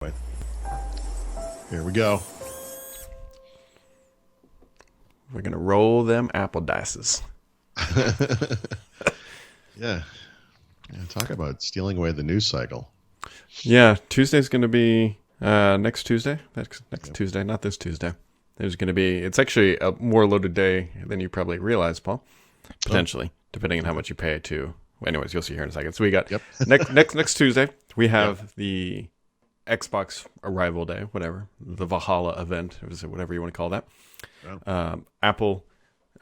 Wait, here we go. We're going to roll them apple dices. Yeah. Talk about stealing away the news cycle. Yeah, Tuesday's going to be next Tuesday. Next Yep. Tuesday, not this Tuesday. There's going to be, it's actually a more loaded day than you probably realize, Paul. Potentially, depending on how much you pay to. Anyways, you'll see here in a second. So we got Yep. next Tuesday, we have the Xbox Arrival Day, whatever, the Valhalla event, or whatever you want to call that. Oh. Apple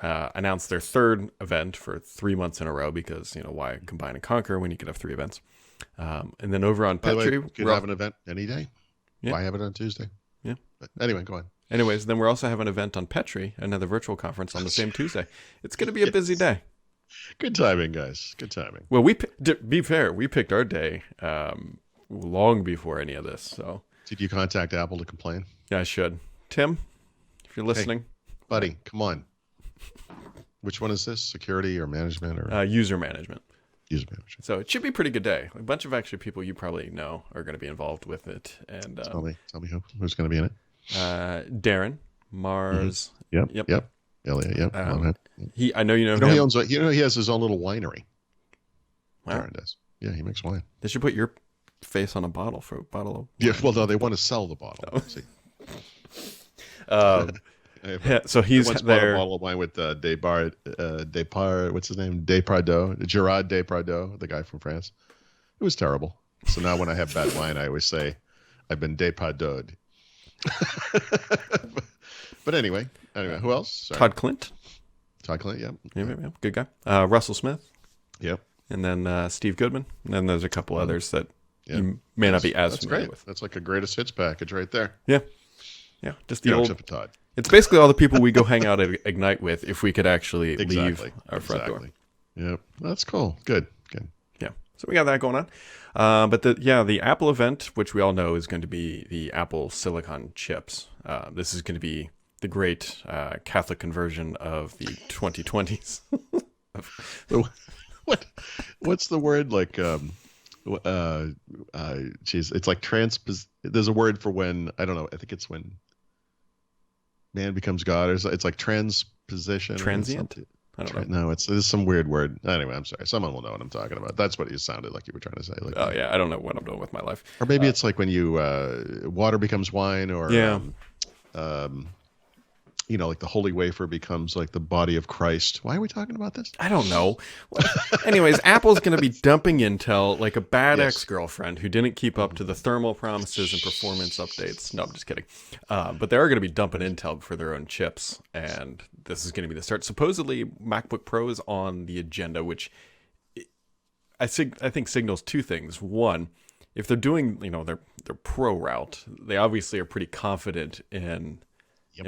announced their third event for 3 months in a row because, why combine and conquer when you could have three events? And then over on By the Petri, way, could have an event any day. Yeah. Why have it on Tuesday? Yeah. But anyway, go on. Anyways, then we're also having an event on Petri, another virtual conference on the same Tuesday. It's going to be a busy day. Good timing, guys. Good timing. Well, to be fair, we picked our day long before any of this. So Did you contact Apple to complain? yeah, I should. Tim, if you're listening, Buddy, come on. Which one is this? Security or management or user management. user management? So it should be a pretty good day. A bunch of actually people you probably know are going to be involved with it. And Tell me who's going to be in it. Darren, Mars. Yep. Yep. Yep. Elliot. Yep. I know you know He him. owns. He has his own little winery. Wow. Darren does. Yeah, he makes wine. They should put your face on a bottle for a bottle of. Yeah. Well, no, they want to sell the bottle. Oh. See. Yeah, so he's once bought a there. bottle of wine with what's his name? Gerard Depardieu, the guy from France. It was terrible. So now when I have bad wine, I always say, I've been Depardieu'd. But anyway, who else? Sorry. Todd Clint. Todd Clint, yeah. Yeah, good guy. Russell Smith. Yep. And then Steve Goodman. And then there's a couple others that Yeah. you may not be as That's familiar great. with. That's like a greatest hits package right there. Yeah. Yeah. Just the old. Except for Todd. It's basically all the people we go hang out at Ignite with if we could actually leave our front door. Yep. That's cool. Good. Yeah. So we got that going on. But the Apple event, which we all know is going to be the Apple Silicon chips. This is going to be the great Catholic conversion of the 2020s. What's the word like? It's like there's a word for when, I don't know. I think it's when man becomes God, or it's like transposition. Transient? I don't know. No, it's some weird word. Anyway, I'm sorry. Someone will know what I'm talking about. That's what you sounded like you were trying to say. Like, Oh, yeah. I don't know what I'm doing with my life. or maybe it's like when you water becomes wine, or Yeah. like the holy wafer becomes like the body of Christ. Why are we talking about this? I don't know. Anyways, Apple's going to be dumping Intel like a bad Yes. ex-girlfriend who didn't keep up to the thermal promises and performance updates. No, I'm just kidding. But they are going to be dumping Intel for their own chips, and this is going to be the start. Supposedly, MacBook Pro is on the agenda, which I think signals two things. One, if they're doing their Pro route, they obviously are pretty confident in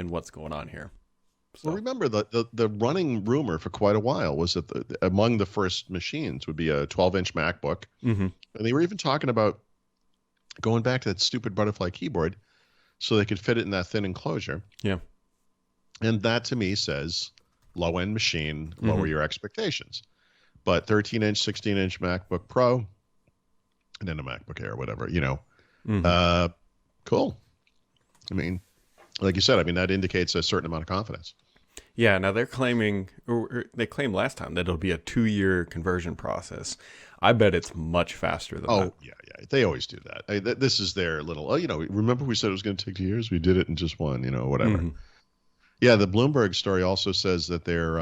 what's going on here. So. Well, remember the running rumor for quite a while was that among the first machines would be a 12-inch MacBook, Mm-hmm. and they were even talking about going back to that stupid butterfly keyboard, so they could fit it in that thin enclosure. Yeah. And that to me says low-end machine, lower your expectations. But 13-inch, 16-inch MacBook Pro, and then a MacBook Air, whatever, cool. I mean, like you said, that indicates a certain amount of confidence. Yeah, now they're claiming, or they claimed last time that it'll be a 2-year conversion process. I bet it's much faster than that. Oh, yeah. They always do that. This is their little, remember we said it was going to take 2 years? We did it in just one, whatever. Mm-hmm. Yeah, the Bloomberg story also says that they're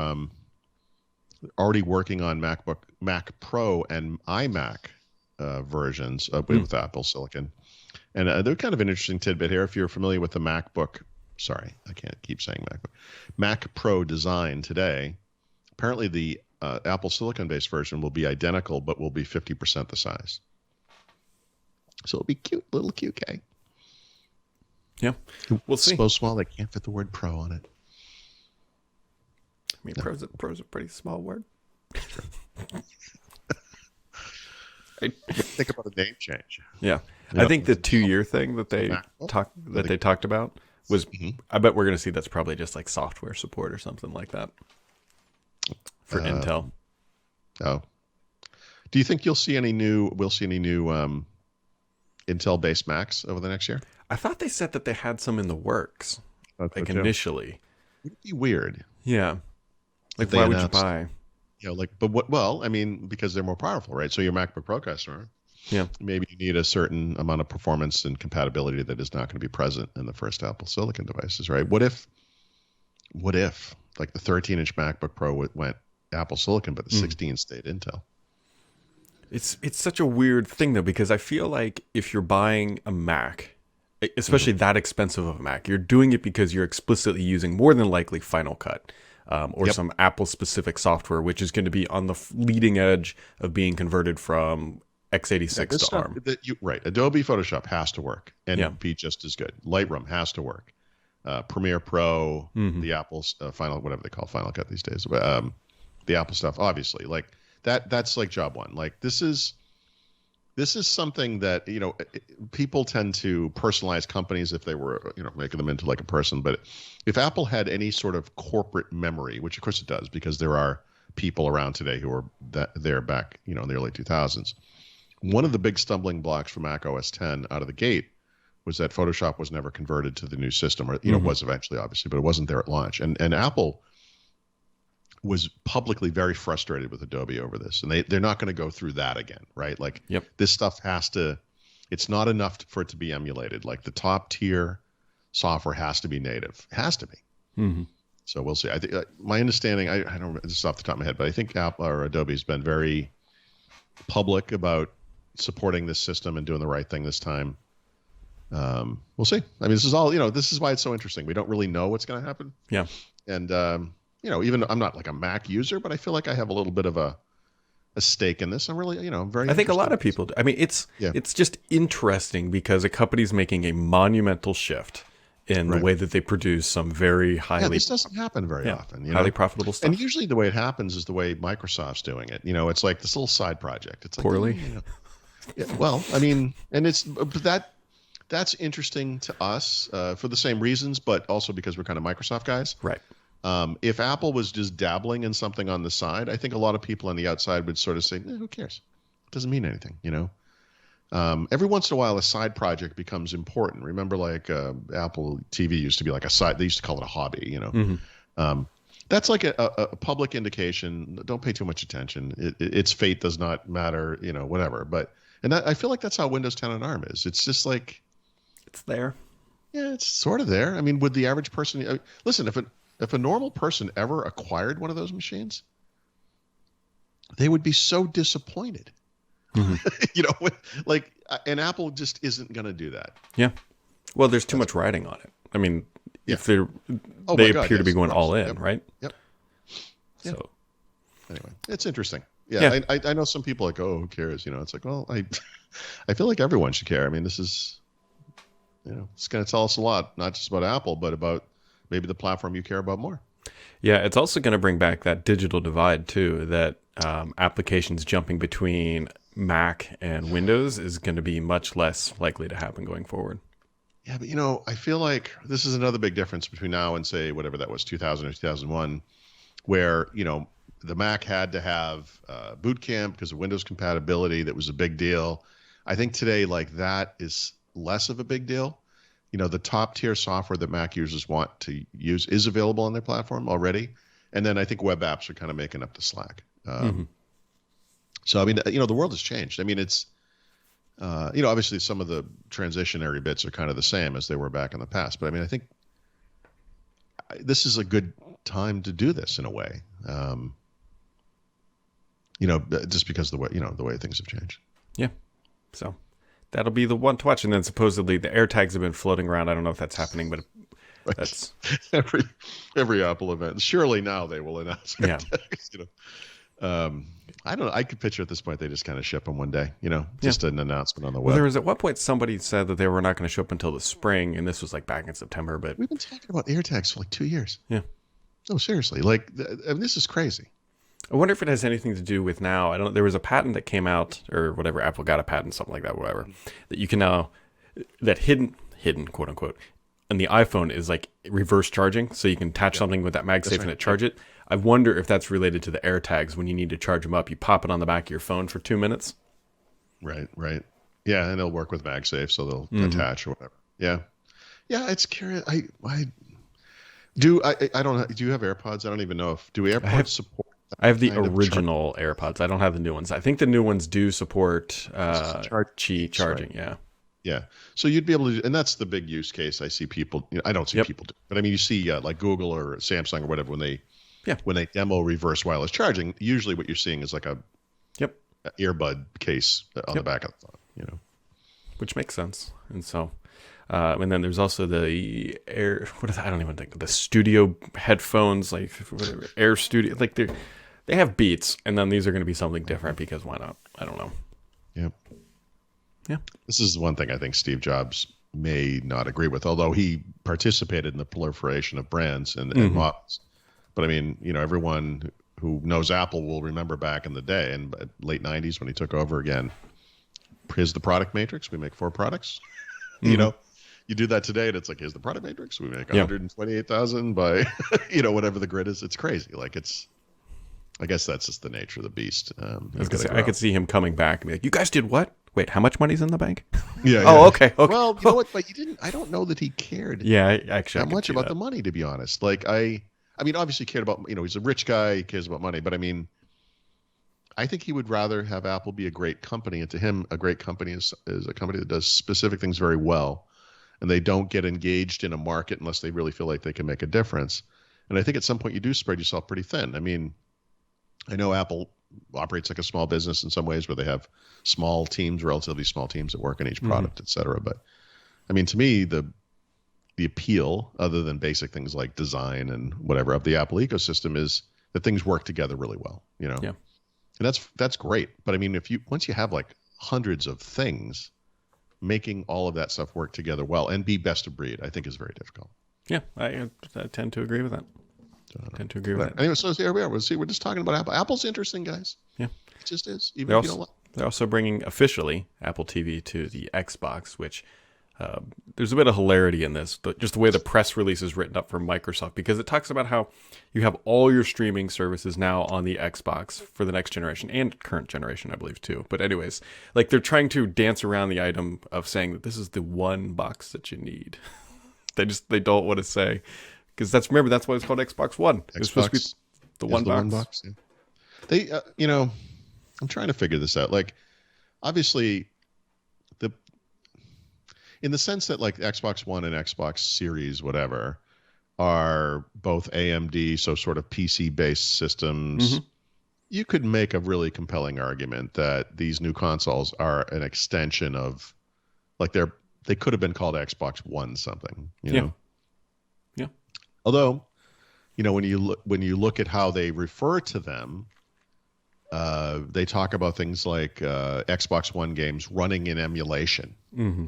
already working on Mac Pro and iMac versions with Apple Silicon. And they're kind of an interesting tidbit here. If you're familiar with the sorry, I can't keep saying MacBook, Mac Pro design today, apparently the Apple Silicon-based version will be identical, but will be 50% the size. So it'll be cute, little QK. Yeah, we'll see. So small they can't fit the word Pro on it. I mean, pro's a pretty small word. Think about a name change. Yeah. Yep. I think the 2-year thing that they talked about was, I bet we're going to see that's probably just like software support or something like that for Intel. Oh, do you think we'll see any new Intel-based Macs over the next year? I thought they said that they had some in the works, That's like so too. initially. It'd be weird. Yeah. Like, If they why would you announced, buy? but what? Well, I mean, because they're more powerful, right? So your MacBook Pro customer, Yeah. maybe you need a certain amount of performance and compatibility that is not going to be present in the first Apple Silicon devices, right? What if, like the 13-inch MacBook Pro went Apple Silicon, but the 16 stayed Intel? It's such a weird thing though, because I feel like if you're buying a Mac, especially that expensive of a Mac, you're doing it because you're explicitly using more than likely Final Cut or some Apple specific software, which is going to be on the leading edge of being converted from x86 to ARM. Right. Adobe Photoshop has to work and be just as good. Lightroom has to work. Premiere Pro, the Apple's Final, whatever they call Final Cut these days, the Apple stuff, obviously, like that's like job one. Like this is something that, people tend to personalize companies if they were, making them into like a person. But if Apple had any sort of corporate memory, which of course it does, because there are people around today who are there back, in the early 2000s. One of the big stumbling blocks for Mac OS X out of the gate was that Photoshop was never converted to the new system, or it was eventually, obviously, but it wasn't there at launch. And Apple was publicly very frustrated with Adobe over this, and they're not going to go through that again, right? Like this stuff it's not enough for it to be emulated. Like the top tier software has to be native, it has to be. So we'll see. I think my understanding, I don't remember this off the top of my head, but I think Apple or Adobe has been very public about supporting this system and doing the right thing this time. We'll see. I mean, this is all, this is why it's so interesting. We don't really know what's going to happen. Yeah. And, even I'm not like a Mac user, but I feel like I have a little bit of a stake in this. I'm really, I'm very, I think a lot of people do. I mean, it's just interesting because a company's making a monumental shift in the way that they produce some very highly, this doesn't happen very often, highly profitable stuff. And usually the way it happens is the way Microsoft's doing it. It's like this little side project. It's like, poorly. Well, I mean, and that's interesting to us for the same reasons, but also because we're kind of Microsoft guys. Right. If Apple was just dabbling in something on the side, I think a lot of people on the outside would sort of say, who cares? It doesn't mean anything, Every once in a while, a side project becomes important. Remember, like Apple TV used to be like a side. They used to call it a hobby, That's like a public indication. Don't pay too much attention. Its fate does not matter, whatever. And I feel like that's how Windows 10 on ARM is. It's just like, it's there. Yeah, it's sort of there. I mean, would the average person listen? If a normal person ever acquired one of those machines, they would be so disappointed. And Apple just isn't going to do that. Yeah. Well, there's too much riding on it. I mean, if they appear to be going all in, right? Yep. So anyway, it's interesting. Yeah. I know some people are like, who cares? It's like, well, I feel like everyone should care. I mean, this is, it's going to tell us a lot, not just about Apple, but about maybe the platform you care about more. Yeah, it's also going to bring back that digital divide too, that applications jumping between Mac and Windows is going to be much less likely to happen going forward. Yeah, but I feel like this is another big difference between now and say whatever that was, 2000 or 2001, where, the Mac had to have Boot Camp because of Windows compatibility. That was a big deal. I think today, like, that is less of a big deal. The top tier software that Mac users want to use is available on their platform already. And then I think web apps are kind of making up the slack. So, I mean, the world has changed. I mean, it's, obviously some of the transitionary bits are kind of the same as they were back in the past. But I mean, I think this is a good time to do this in a way. Just because the way things have changed. Yeah. So that'll be the one to watch. And then supposedly the AirTags have been floating around. I don't know if that's happening, but that's every Apple event. Surely now they will announce AirTags. I don't know. I could picture at this point they just kind of ship them one day. Just an announcement on the web. Well, there was at one point somebody said that they were not going to show up until the spring, and this was like back in September. But we've been talking about AirTags for like 2 years. Yeah. No, seriously. Like, this is crazy. I wonder if it has anything to do with now. There was a patent that came out, or whatever. Apple got a patent, something like that, whatever. That you can now, that hidden, quote unquote, and the iPhone is like reverse charging, so you can attach something with that MagSafe and it charge it. I wonder if that's related to the AirTags. When you need to charge them up, you pop it on the back of your phone for 2 minutes. Right. Yeah, and they'll work with MagSafe, so they'll attach or whatever. Yeah, yeah. It's curious. I don't know. Do you have AirPods? I don't even know if do AirPods support I have the kind of original AirPods. I don't have the new ones. I think the new ones do support Qi charging. right? Yeah. Yeah. So you'd be able to, and that's the big use case I see people. I don't see people do, but I mean, you see like Google or Samsung or whatever when they demo reverse wireless charging. Usually, what you're seeing is like a earbud case on the back of the phone. Which makes sense. And so, and then there's also the I don't even think the studio headphones, like whatever, Air Studio, like they have Beats, and then these are going to be something different because why not? I don't know. Yeah. Yeah. This is one thing I think Steve Jobs may not agree with, although he participated in the proliferation of brands and models. But I mean, everyone who knows Apple will remember back in the day and late 90s when he took over again. Here's the product matrix. We make 4 products. You do that today and it's like, here's the product matrix. We make 128,000 by, whatever the grid is. It's crazy. Like I guess that's just the nature of the beast. I could see him coming back and be like, you guys did what? Wait, how much money's in the bank? Yeah. Oh, okay. Well, you know what? But I don't know that he cared. Yeah, actually, that much about the money, to be honest. Like I mean, obviously he cared about, he's a rich guy. He cares about money. But I mean, I think he would rather have Apple be a great company. And to him, a great company is a company that does specific things very well. And they don't get engaged in a market unless they really feel like they can make a difference. And I think at some point you do spread yourself pretty thin. I mean, I know Apple operates like a small business in some ways where they have small teams, relatively small teams that work on each product, et cetera. But I mean, to me, the appeal, other than basic things like design and whatever of the Apple ecosystem, is that things work together really well, Yeah. And that's great. But I mean, once you have like hundreds of things, making all of that stuff work together well and be best of breed, I think is very difficult. Yeah, I tend to agree with that. Anyway, so here we are. We're just talking about Apple. Apple's interesting, guys. Yeah, it just is. Even if you don't like. They're also bringing officially Apple TV to the Xbox, which there's a bit of hilarity in this. Just the way the press release is written up for Microsoft, because it talks about how you have all your streaming services now on the Xbox for the next generation and current generation, I believe, too. But anyways, like they're trying to dance around the item of saying that this is the one box that you need. They don't want to say. Because that's why it's called Xbox One. It's supposed to be the one box. Yeah. They, I'm trying to figure this out. Like, obviously, in the sense that like Xbox One and Xbox Series, whatever, are both AMD, so sort of PC-based systems. You could make a really compelling argument that these new consoles are an extension of, like, they could have been called Xbox One something. You know. Although, when you look at how they refer to them, they talk about things like Xbox One games running in emulation.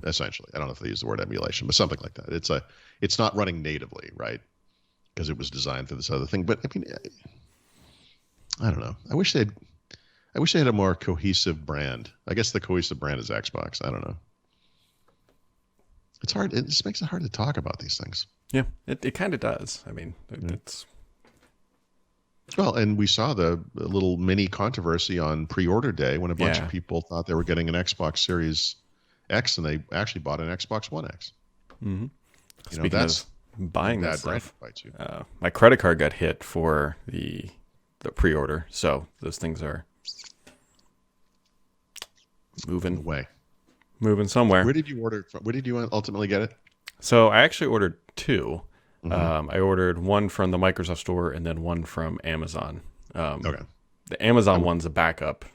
Essentially, I don't know if they use the word emulation, but something like that. It's not running natively, right? Because it was designed for this other thing. But I mean, I don't know. I wish they had a more cohesive brand. I guess the cohesive brand is Xbox. I don't know. It's hard. It just makes it hard to talk about these things. Yeah, it kind of does. I mean, it's... Well, and we saw the little mini controversy on pre-order day when a bunch of people thought they were getting an Xbox Series X, and they actually bought an Xbox One X. Speaking of buying that stuff, my credit card got hit for the pre-order, so those things are moving away. Moving somewhere. Where did you order from? Where did you ultimately get it? So I actually ordered 2. I ordered one from the Microsoft Store and then one from Amazon. Okay. The Amazon one's a backup,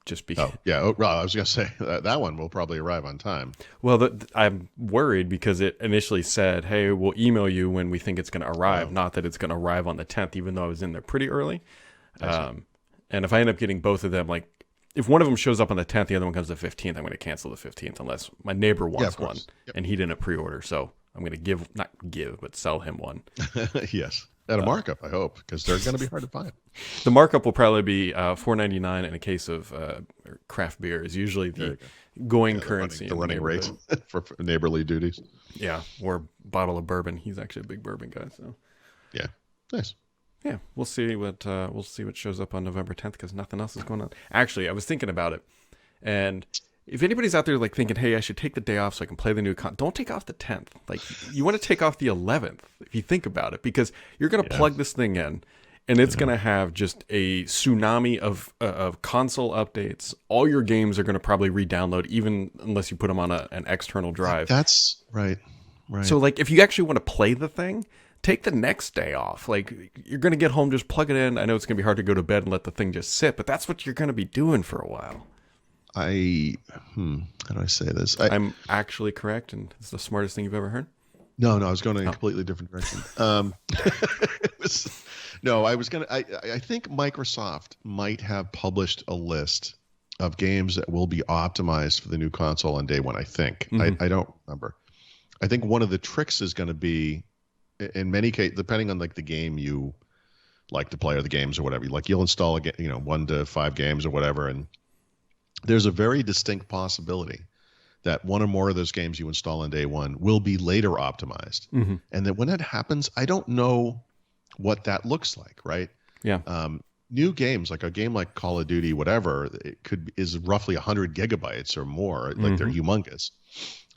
just because. Oh, yeah. I was gonna say that one will probably arrive on time. Well, I'm worried because it initially said, "Hey, we'll email you when we think it's going to arrive." Not that it's going to arrive on the 10th, even though I was in there pretty early. And if I end up getting both of them, like if one of them shows up on the 10th, the other one comes the 15th, I'm going to cancel the 15th unless my neighbor wants one and he didn't pre-order. So I'm going to but sell him one. Yes. At a markup, I hope, because they're going to be hard to find. The markup will probably be $4.99 and a case of craft beer is usually the going currency. The running rate for neighborly duties. Yeah, or a bottle of bourbon. He's actually a big bourbon guy, so. Yeah, nice. Yeah, we'll see what shows up on November 10th because nothing else is going on. Actually, I was thinking about it, and if anybody's out there like thinking, hey, I should take the day off so I can play the new don't take off the 10th. Like, you want to take off the 11th if you think about it, because you're going to plug this thing in, and it's going to have just a tsunami of console updates. All your games are going to probably re-download, even unless you put them on an external drive. That's right. Right. So, like, if you actually want to play the thing, take the next day off. Like, you're going to get home, just plug it in. I know it's going to be hard to go to bed and let the thing just sit, but that's what you're going to be doing for a while. How do I say this? I'm actually correct, and it's the smartest thing you've ever heard? No, I was going in a completely different direction. I think Microsoft might have published a list of games that will be optimized for the new console on day one, I think. I don't remember. I think one of the tricks is going to be, in many cases, depending on like the game you like to play or the games or whatever, like you'll install 1 to 5 games or whatever, and there's a very distinct possibility that one or more of those games you install on day one will be later optimized. And that when that happens, I don't know what that looks like, right? Yeah. New games, like a game like Call of Duty, whatever, is roughly 100 gigabytes or more. Like they're humongous.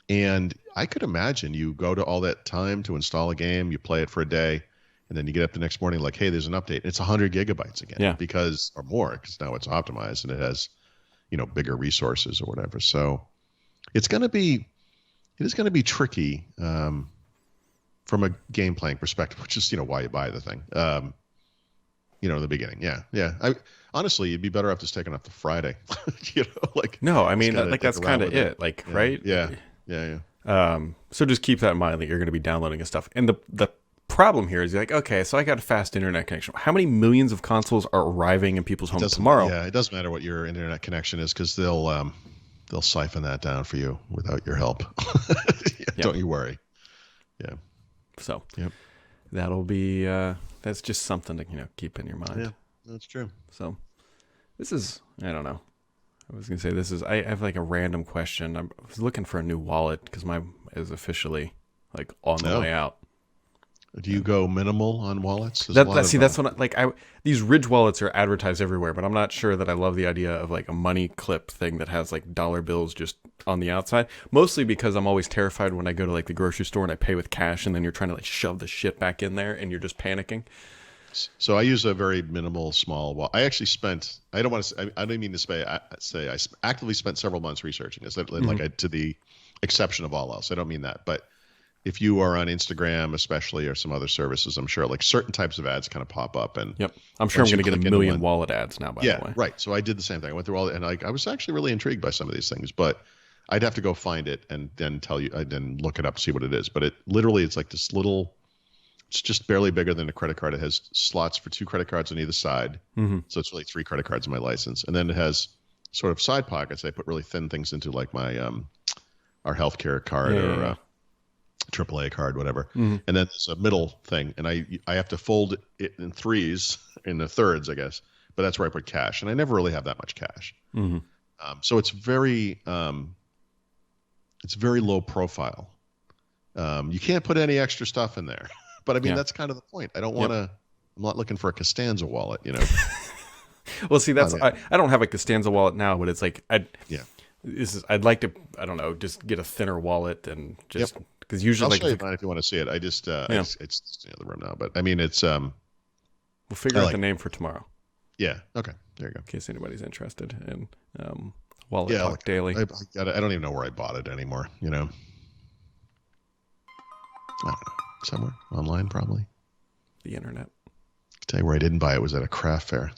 And I could imagine you go to all that time to install a game, you play it for a day, and then you get up the next morning like, hey, there's an update. It's 100 gigabytes again, or more, because now it's optimized and it has, bigger resources or whatever. So it is going to be tricky from a game playing perspective, which is, why you buy the thing. In the beginning. Yeah. Honestly, you'd be better off just taking off the Friday. No, I mean, that's kind of it. Like, right? Yeah. So just keep that in mind that you're going to be downloading and stuff. And the problem here is you're like, okay, so I got a fast internet connection. How many millions of consoles are arriving in people's homes tomorrow? Yeah, it doesn't matter what your internet connection is, because they'll siphon that down for you without your help. Don't you worry. Yeah. So that'll be that's just something to keep in your mind. Yeah, that's true. So this is, I don't know. I was gonna say I have like a random question. I was looking for a new wallet because mine is officially like on the way out. Do you go minimal on wallets? That's what these Ridge wallets are advertised everywhere, but I'm not sure that I love the idea of like a money clip thing that has like dollar bills just on the outside. Mostly because I'm always terrified when I go to like the grocery store and I pay with cash, and then you're trying to like shove the shit back in there and you're just panicking. So I use a very minimal small wallet. I actually spent, I don't mean to say I actively spent several months researching this, to the exception of all else. I don't mean that, but if you are on Instagram, especially, or some other services, I'm sure like certain types of ads kind of pop up. And I'm sure I'm going to get a million wallet ads now, by the way. Yeah, right. So I did the same thing. I went through all, and I was actually really intrigued by some of these things, but I'd have to go find it and then then look it up to see what it is. But it's like this little, it's just barely bigger than a credit card. It has slots for 2 credit cards on either side. So it's really 3 credit cards in my license. And then it has sort of side pockets. I put really thin things into, like my our healthcare card or AAA card, whatever. And then there's a middle thing, and I have to fold it in 3s, in the 3rds, I guess. But that's where I put cash, and I never really have that much cash. So it's very low profile. You can't put any extra stuff in there. But I mean, that's kind of the point. I don't want to. I'm not looking for a Costanza wallet, Well, see, I don't have a Costanza wallet now, but it's like I'd like to, I don't know, just get a thinner wallet and just because usually I'll show you mine if you want to see it. I just it's in the room now, but I mean it's we'll figure out the name for tomorrow. Yeah. Okay. There you go. In case anybody's interested in Wallet Talk Daily. I don't even know where I bought it anymore. I don't know. Somewhere online, probably. The internet. I can tell you where I didn't buy it was at a craft fair.